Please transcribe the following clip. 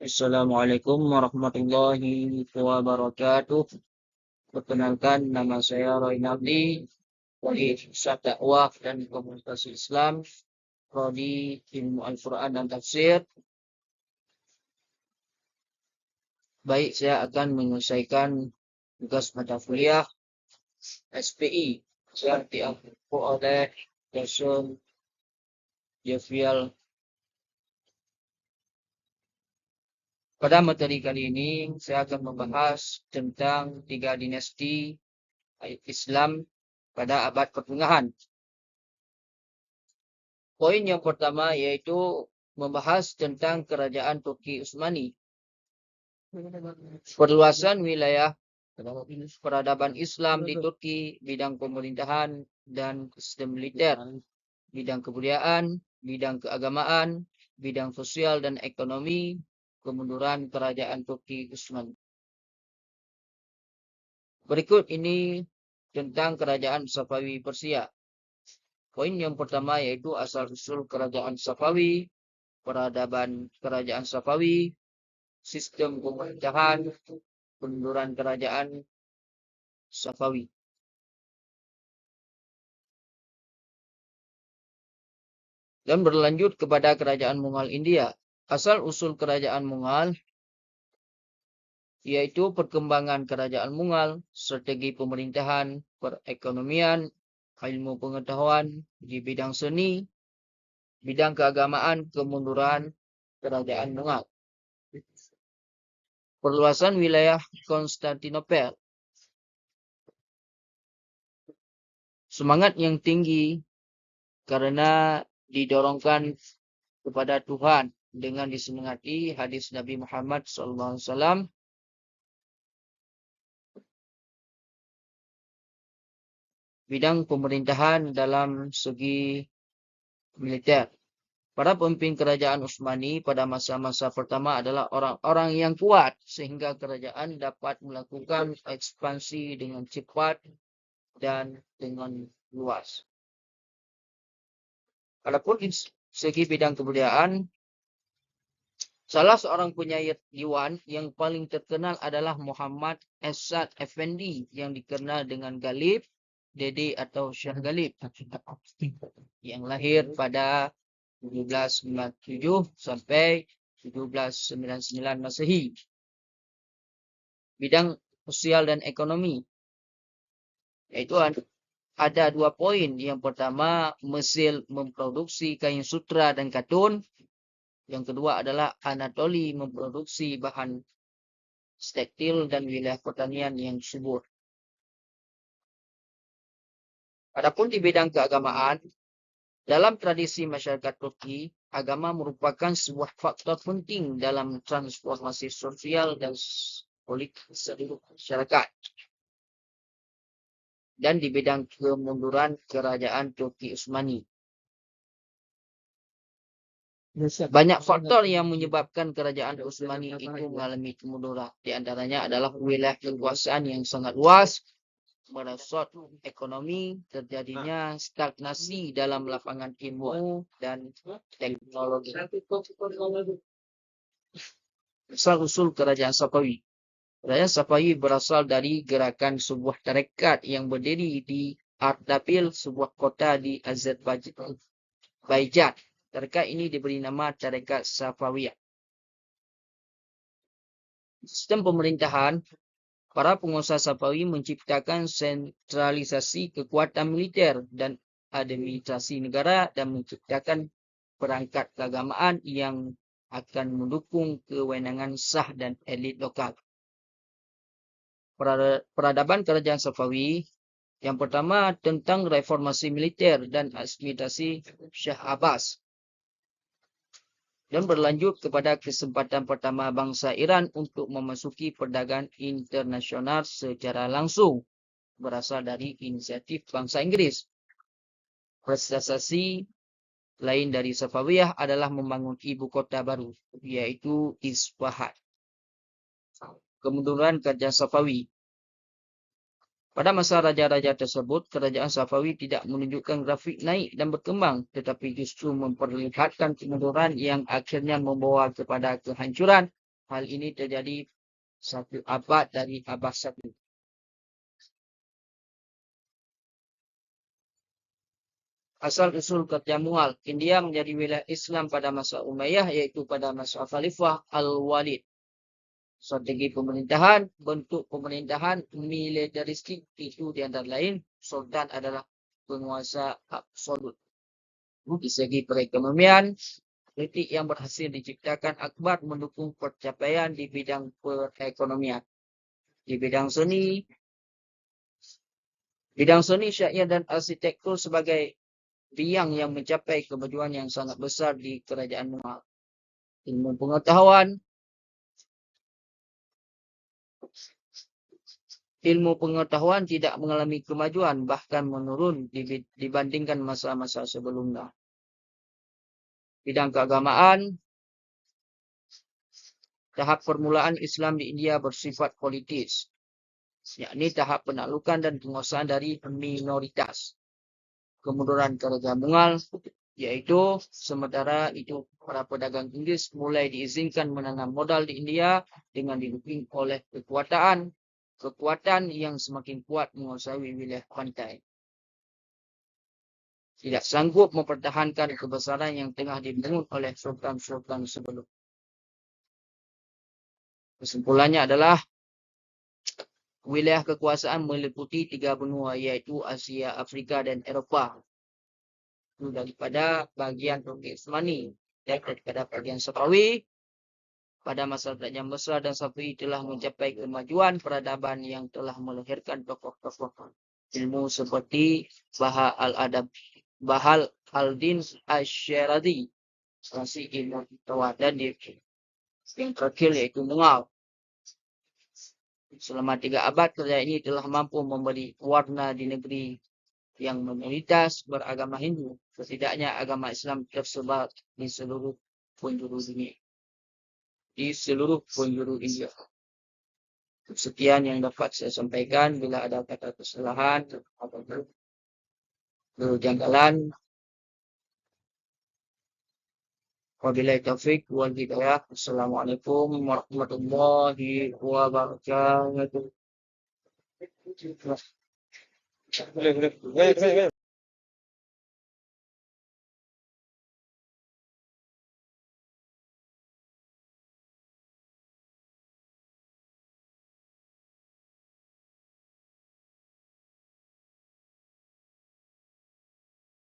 Assalamualaikum warahmatullahi wabarakatuh. Perkenalkan, nama saya Roynaldi dari Pusat Dakwah dan Komunikasi Islam, Prodi Ilmu Al-Quran dan Tafsir. Baik, saya akan menyelesaikan tugas mata kuliah SPI yang diampu oleh dosen Jovial. Pada materi kali ini, saya akan membahas tentang 3 dinasti Islam pada abad pertengahan. Poin yang pertama yaitu membahas tentang kerajaan Turki Utsmani. Perluasan wilayah peradaban Islam di Turki, bidang pemerintahan dan sistem militer, bidang kebudayaan, bidang keagamaan, bidang sosial dan ekonomi, kemunduran kerajaan Turki Utsmani. Berikut ini tentang kerajaan Safawi Persia. Poin yang pertama yaitu asal-usul kerajaan Safawi, peradaban kerajaan Safawi, sistem pemerintahan, kemunduran kerajaan Safawi. Dan berlanjut kepada kerajaan Mughal India. Asal-usul kerajaan Mughal yaitu perkembangan kerajaan Mughal, strategi pemerintahan, perekonomian, ilmu pengetahuan di bidang seni, bidang keagamaan, kemunduran kerajaan Mughal. Perluasan wilayah Konstantinopel. Semangat yang tinggi karena didorongkan kepada Tuhan dengan disemangati hadis Nabi Muhammad SAW. Bidang pemerintahan dalam segi militer. Para pemimpin kerajaan Utsmani pada masa-masa pertama adalah orang-orang yang kuat sehingga kerajaan dapat melakukan ekspansi dengan cepat dan dengan luas. Adapun segi bidang kebudayaan, salah seorang penyair diwan yang paling terkenal adalah Muhammad Esad Effendi yang dikenal dengan Galib Dede atau Syah Galib yang lahir pada 1797 sampai 1799 Masehi. Bidang sosial dan ekonomi yaitu ada 2 poin. Yang pertama, Mesir memproduksi kain sutra dan katun. Yang kedua adalah Anatoli memproduksi bahan tekstil dan wilayah pertanian yang subur. Adapun di bidang keagamaan, dalam tradisi masyarakat Turki, agama merupakan sebuah faktor penting dalam transformasi sosial dan politik seluruh masyarakat. Dan di bidang kemunduran kerajaan Turki Utsmani, banyak faktor yang menyebabkan kerajaan Utsmani itu mengalami kemunduran. Di antaranya adalah wilayah kekuasaan yang sangat luas, merosot ekonomi, terjadinya stagnasi dalam lapangan ilmu dan teknologi. Asal-usul kerajaan Safawi. Kerajaan Safawi berasal dari gerakan sebuah tarekat yang berdiri di Ardabil, sebuah kota di Azerbaijan. Tarekat ini diberi nama Tarekat Safawiyah. Sistem pemerintahan. Para penguasa Safawi menciptakan sentralisasi kekuatan militer dan administrasi negara dan menciptakan perangkat keagamaan yang akan mendukung kewenangan sah dan elit lokal. Peradaban kerajaan Safawi yang pertama tentang reformasi militer dan asimilasi Shah Abbas. Dan berlanjut kepada kesempatan pertama bangsa Iran untuk memasuki perdagangan internasional secara langsung, berasal dari inisiatif bangsa Inggris. Prestasi lain dari Safawiyah adalah membangun ibu kota baru, yaitu Isfahan. Kemunduran kerajaan Safawi. Pada masa raja-raja tersebut, kerajaan Safawi tidak menunjukkan grafik naik dan berkembang, tetapi justru memperlihatkan kemunduran yang akhirnya membawa kepada kehancuran Hal ini terjadi 1 abad dari abad 1. Asal-usul kerja mual. India menjadi wilayah Islam pada masa Umayyah, yaitu pada masa Khalifah Al-Walid. Strategi pemerintahan, bentuk pemerintahan militeristik itu di antara lain, Sultan adalah penguasa absolut. Di segi perekonomian, politik yang berhasil diciptakan Akbar mendukung pencapaian di bidang perekonomian. Di bidang seni syair dan arsitektur sebagai biang yang mencapai kemajuan yang sangat besar di kerajaan Mughal. Ilmu pengetahuan tidak mengalami kemajuan, bahkan menurun dibandingkan masa-masa sebelumnya. Bidang keagamaan, tahap permulaan Islam di India bersifat politis, yakni tahap penaklukan dan penguasaan dari minoritas. Kemunduran kerajaan Mughal, yaitu sementara itu para pedagang Inggris mulai diizinkan menanam modal di India dengan didukung oleh kekuatan yang semakin kuat menguasai wilayah pantai. Tidak sanggup mempertahankan kebesaran yang tengah dibangun oleh sultan-sultan sebelum. Kesimpulannya adalah wilayah kekuasaan meliputi 3 benua, yaitu Asia, Afrika, dan Eropah. Daripada bagian Turki Utsmani dan daripada bagian Safawi, pada masa kerajaan Mesra dan Safawi telah mencapai kemajuan peradaban yang telah melahirkan tokoh-tokoh ilmu seperti Bahal al-Din Asy-Syirazi, Rasih ilmu tawadan di yang terakhir yaitu Mughal. Selama 3 abad, kerajaan ini telah mampu memberi warna di negeri yang mayoritas beragama Hindu. Setidaknya agama Islam tersebar di seluruh penjuru dunia. India. Sekian yang dapat saya sampaikan. Bila ada kata kesalahan atau kejanggalan, wabillahi taufik wal hidayah. Assalamualaikum warahmatullahi wabarakatuh. Boleh.